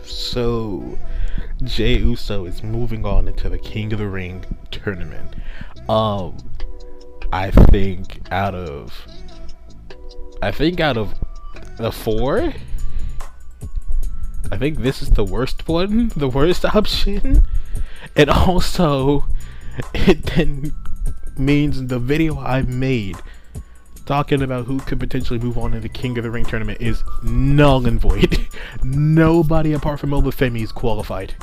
So, Jey Uso is moving on into the King of the Ring tournament. Um, I think out of the four, I think this is the worst one, the worst option. And also, it then means the video I made talking about who could potentially move on in the King of the Ring tournament is null and void. Nobody apart from Oba Femi is qualified.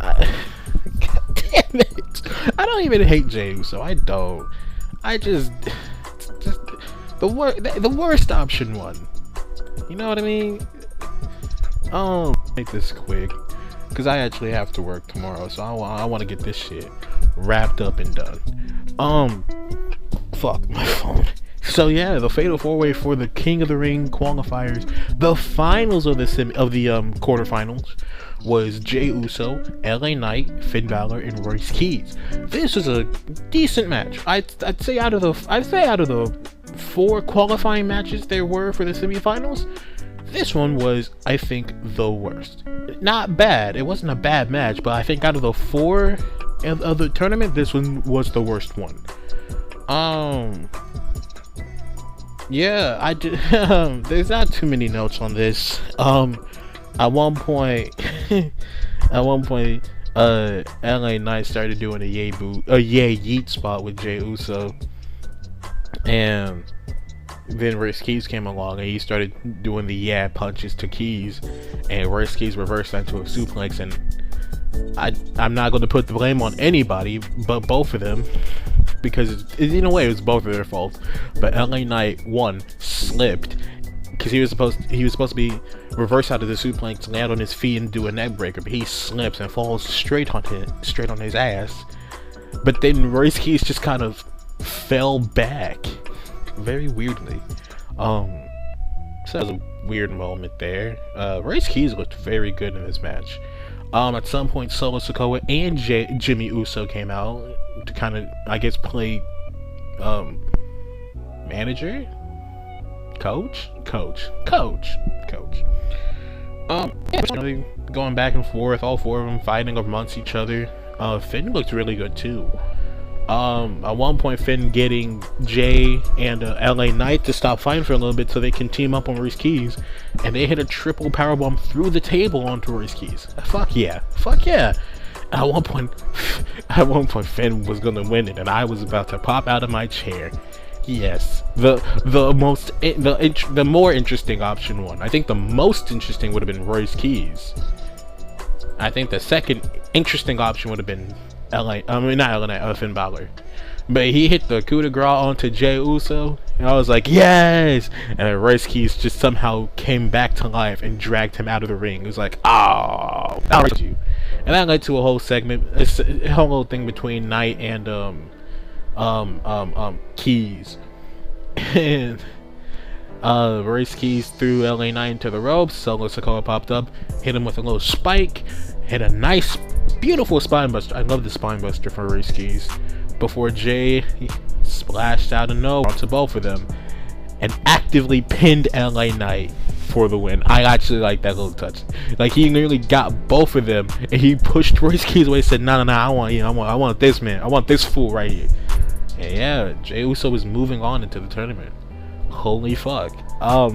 God damn it! I don't even hate Jey Uso. I don't. I just the worst option one. You know what I mean? Make this quick because I actually have to work tomorrow, so I want to get this shit wrapped up and done. Fuck my phone. So yeah, the fatal four-way for the King of the Ring qualifiers, the finals of the quarterfinals, was Jey Uso, LA Knight, Finn Balor, and Royce Keys. This was a decent match. I'd say out of the four qualifying matches there were for the semifinals, this one was, I think, the worst. Not bad. It wasn't a bad match, but I think out of the four of the tournament, this one was the worst one. Yeah, I did. There's not too many notes on this. At one point, LA Knight started doing a yay yeet spot with Jey Uso, and then Royce Keys came along and he started doing the yeah punches to Keys, and Royce Keys reversed that into a suplex, and I'm not going to put the blame on anybody but both of them, because in a way it was both of their faults. But LA Knight slipped because he was supposed to be reversed out of the suplex, land on his feet and do a neck breaker, but he slips and falls straight on his ass. But then Royce Keys just kind of fell back very weirdly. So that was a weird moment there. Royce Keys looked very good in this match. At some point, Solo Sikoa and Jimmy Uso came out to kind of, I guess, play manager, coach. Going back and forth, all four of them fighting amongst each other. Finn looked really good too. At one point, Finn getting Jey and LA Knight to stop fighting for a little bit so they can team up on Royce Keys, and they hit a triple powerbomb through the table onto Royce Keys. Fuck yeah. At one point, Finn was gonna win it, and I was about to pop out of my chair. Yes, the more interesting option one. I think the most interesting would have been Royce Keys. I think the second interesting option would have been Finn Balor. But he hit the coup de grace onto Jey Uso, and I was like, yes! And then Royce Keys just somehow came back to life and dragged him out of the ring. It was like, oh, I'll raise you. And that led to a whole segment, a whole little thing between Knight and Keys. And Royce Keys threw LA Knight into the ropes. Solo Sikoa popped up, hit him with a little spike, hit a nice, beautiful spine buster. I love the spine buster for Royce Keys. Before Jey splashed out of nowhere onto both of them and actively pinned LA Knight for the win. I actually like that little touch. Like, he literally got both of them and he pushed Royce Keys away and said, no, I want this man. I want this fool right here. And yeah, Jey Uso is moving on into the tournament. Holy fuck. So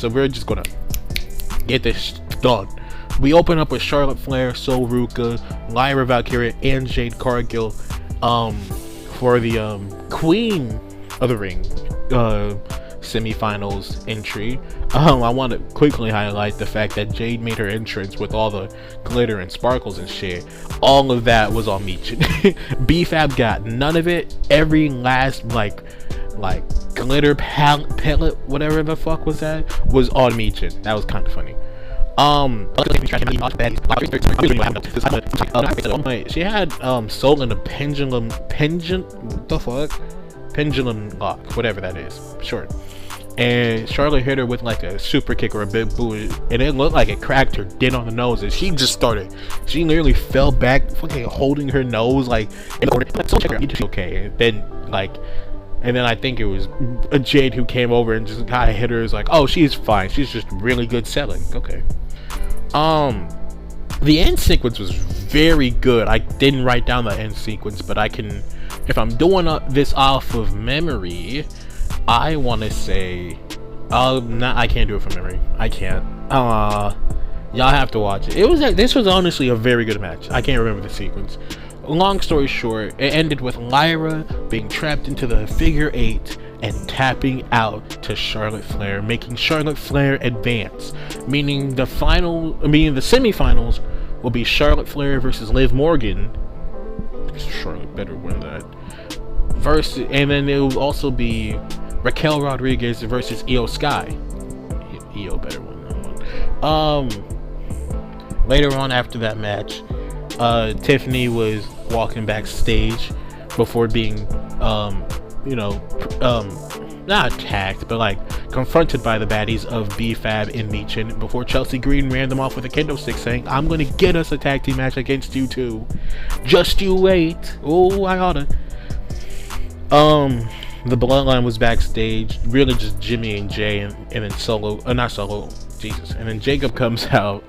we're just gonna get this done. We open up with Charlotte Flair, Sol Ruka, Lyra Valkyria, and Jade Cargill for the Queen of the Ring semifinals entry. I want to quickly highlight the fact that Jade made her entrance with all the glitter and sparkles and shit. All of that was on Meechin. BFAB got none of it. Every last like glitter pellet, whatever the fuck was that, was on Meechin. That was kind of funny. She had Soul in a pendulum lock, whatever that is, short. And Charlotte hit her with like a super kick or a big boot, and it looked like it cracked her dead on the nose, and she literally fell back, fucking holding her nose like, okay. And then like And then I think it was a Jade who came over and just kind of hit her. Is like, oh, she's fine. She's just really good selling. Okay. The end sequence was very good. I didn't write down the end sequence, but I can, if I'm doing this off of memory, I want to say, I can't do it from memory. I can't. Y'all have to watch it. This was honestly a very good match. I can't remember the sequence. Long story short, it ended with Lyra being trapped into the figure 8 and tapping out to Charlotte Flair, making Charlotte Flair advance. Meaning the semifinals will be Charlotte Flair versus Liv Morgan. Charlotte better win that. And then it will also be Raquel Rodriguez versus Io Sky. Io better win that one. Later on after that match, Tiffany was walking backstage before being, not attacked, but like confronted by the baddies of B-Fab and Meechin before Chelsea Green ran them off with a kendo stick, saying, "I'm gonna get us a tag team match against you two. Just you wait." Oh, I gotta. The Bloodline was backstage, really just Jimmy and Jay, and then not Solo, Jesus, and then Jacob comes out.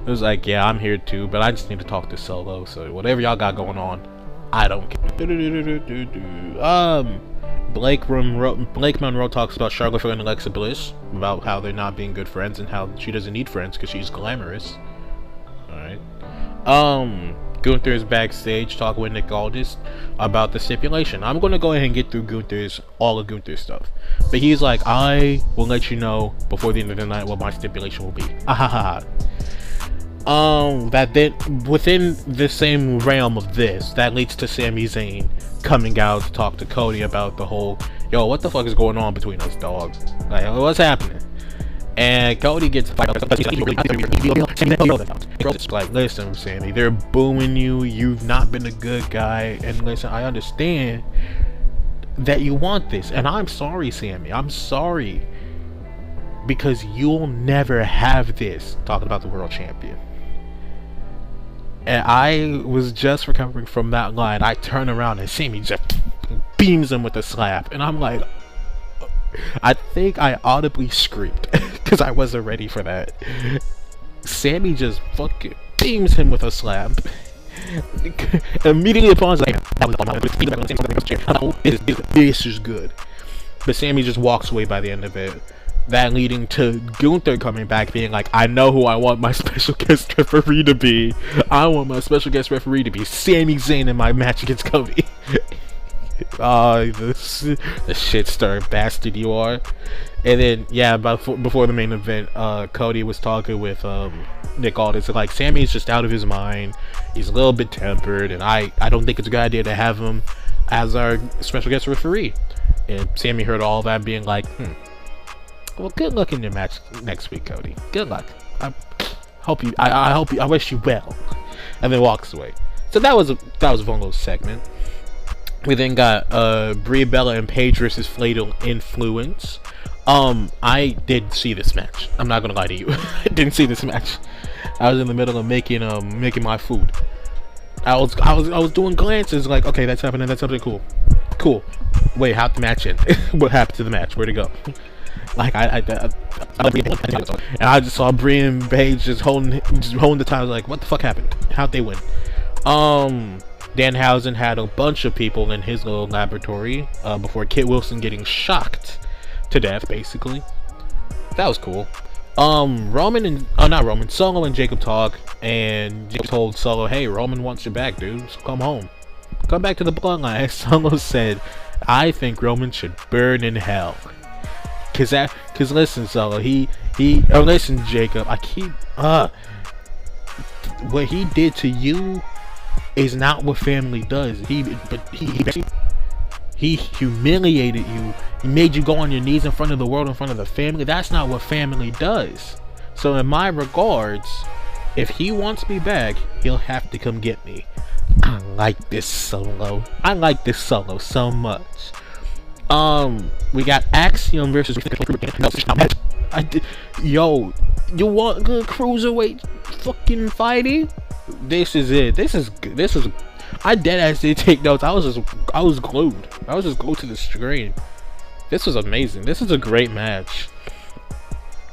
It was like, yeah, I'm here too, but I just need to talk to Solo, so whatever y'all got going on, I don't care. Blake Monroe talks about Charlotte Flair and Alexa Bliss, about how they're not being good friends and how she doesn't need friends because she's glamorous. Alright. Gunther is backstage talking with Nick Aldis about the stipulation. I'm going to go ahead and get through all of Gunther's stuff. But he's like, I will let you know before the end of the night what my stipulation will be. Ahaha. That then, within the same realm of this, that leads to Sami Zayn coming out to talk to Cody about the whole, yo, what the fuck is going on between us, dog? Like, what's happening? And Cody gets like, listen, Sammy, they're booing you. You've not been a good guy. And listen, I understand that you want this, and I'm sorry, Sammy. I'm sorry because you'll never have this. Talking about the world champion. And I was just recovering from that line. I turn around and Sammy just beams him with a slap, and I'm like, I think I audibly screamed because I wasn't ready for that. Sammy just fucking beams him with a slap. Immediately upon, like, this is good. But Sammy just walks away by the end of it. That leading to Gunther coming back, being like, I know who I want my special guest referee to be. I want my special guest referee to be Sami Zayn in my match against Cody. The shit-stirring bastard you are. And then, yeah, before the main event, Cody was talking with Nick Aldis. Like, Sammy's just out of his mind. He's a little bit tempered, and I don't think it's a good idea to have him as our special guest referee. And Sammy heard all that, being like, well, good luck in your match next week, Cody. Good luck. I wish you well. And then walks away. So that was a fun little segment. We then got Brie Bella and Paige versus Fatal Influence. I did see this match. I'm not gonna lie to you. I didn't see this match. I was in the middle of making my food. I was doing glances like, okay, that's happening. That's something cool. Wait, how'd the match end? What happened to the match? Where'd it go? Like and I just saw Brie and Paige just holding the title. Like, what the fuck happened? How'd they win? Danhausen had a bunch of people in his little laboratory before Kit Wilson getting shocked to death, basically. That was cool. Solo and Jacob talk, and Jacob told Solo, hey, Roman wants you back, dude, so come home. Come back to the bloodline. Solo said, I think Roman should burn in hell. Cause listen, Solo, listen, Jacob, what he did to you is not what family does. He humiliated you. He made you go on your knees in front of the world, in front of the family. That's not what family does. So in my regards, if he wants me back, he'll have to come get me. I like this Solo. I like this Solo so much. We got Axiom versus yo, you want good cruiserweight fucking fighting? This is it. This is good. I dead ass did take notes. I was glued. I was just glued to the screen. This was amazing. This is a great match.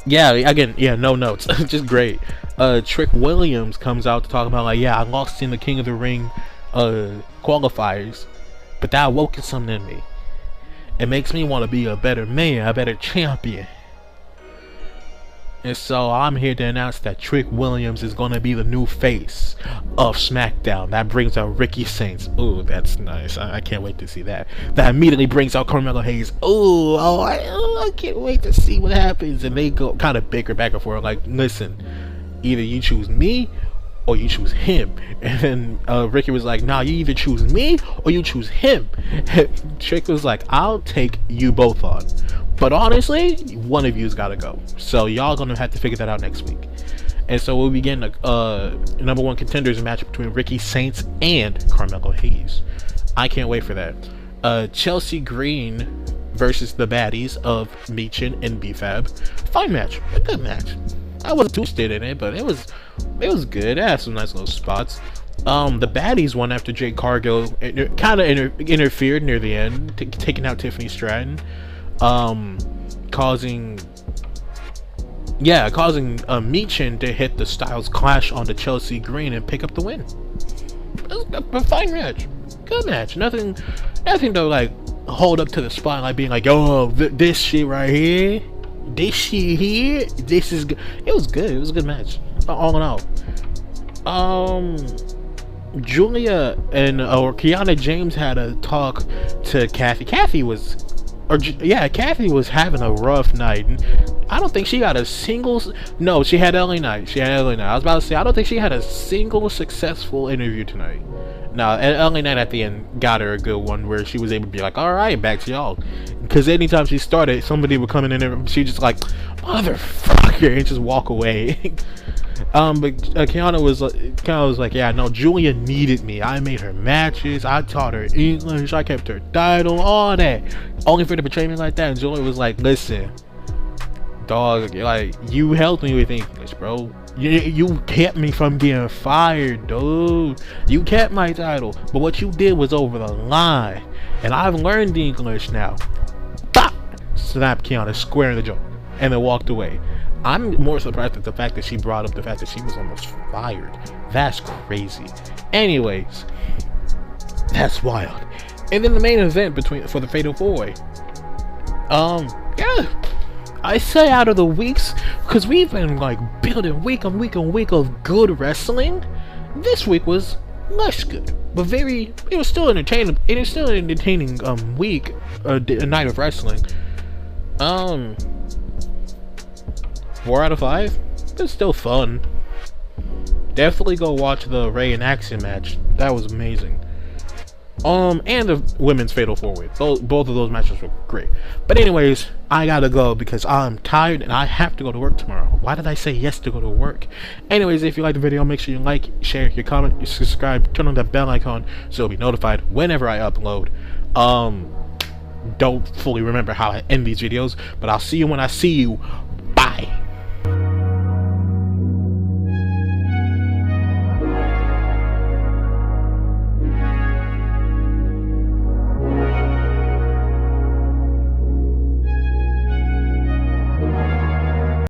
Yeah, again, yeah, no notes. Just great. Trick Williams comes out to talk about like, yeah, I lost in the King of the Ring qualifiers, but that awoke something in me. It makes me want to be a better man, a better champion. And so I'm here to announce that Trick Williams is going to be the new face of Smackdown. That brings out Ricky Saints. Ooh, that's nice. I can't wait to see that. That immediately brings out Carmelo Hayes. Ooh, I can't wait to see what happens. And they go kind of bicker back and forth like, listen, either you choose me or you choose him. And then Ricky was like, nah, you either choose me or you choose him. Trick was like, I'll take you both on. But honestly, one of you's gotta go. So y'all gonna have to figure that out next week. And so we'll begin a #1 contenders match between Ricky Saints and Carmelo Hayes. I can't wait for that. Chelsea Green versus the baddies of Meechin and BFAB. Fine match, a good match. I wasn't too interested in it, but it was good. It had some nice little spots. The baddies won after Jade Cargill kind of interfered near the end, taking out Tiffany Stratton. Causing Meechin to hit the Styles Clash onto Chelsea Green and pick up the win. It was a fine match, good match. Nothing to like hold up to the spotlight, being like, oh, this shit right here, this is good. It was good. It was a good match, all in all. Julia and Kiana James had a talk to Kathy. Kathy was having a rough night. I don't think she got a single. No, she had LA Knight. I was about to say, I don't think she had a single successful interview tonight. No, LA Knight at the end got her a good one where she was able to be like, all right, back to y'all. Because anytime she started, somebody would come in and she just like, motherfucker, and just walk away. But Kiana was like, yeah, no, Julia needed me. I made her matches, I taught her English, I kept her title, all that, only for her to betray me like that. And Julia was like, listen, dog, like, you helped me with English, bro. You kept me from getting fired, dude. You kept my title, but what you did was over the line, and I've learned English now. Bah! Snapped Kiana square in the jaw, and then walked away. I'm more surprised at the fact that she brought up the fact that she was almost fired. That's crazy. Anyways, that's wild. And then the main event for the Fatal 4-Way. Yeah, I say out of the weeks, because we've been like building week on week on week of good wrestling. This week was less good, but it was still entertaining. It is still an entertaining week, a night of wrestling. 4 out of 5. It's still fun. Definitely go watch the Ray and Axiom match. That was amazing. And the women's Fatal 4-Way. Both of those matches were great. But anyways, I gotta go because I'm tired and I have to go to work tomorrow. Why did I say yes to go to work? Anyways, if you like the video, make sure you like, share, you comment, you subscribe, turn on that bell icon so you'll be notified whenever I upload. Don't fully remember how I end these videos, but I'll see you when I see you.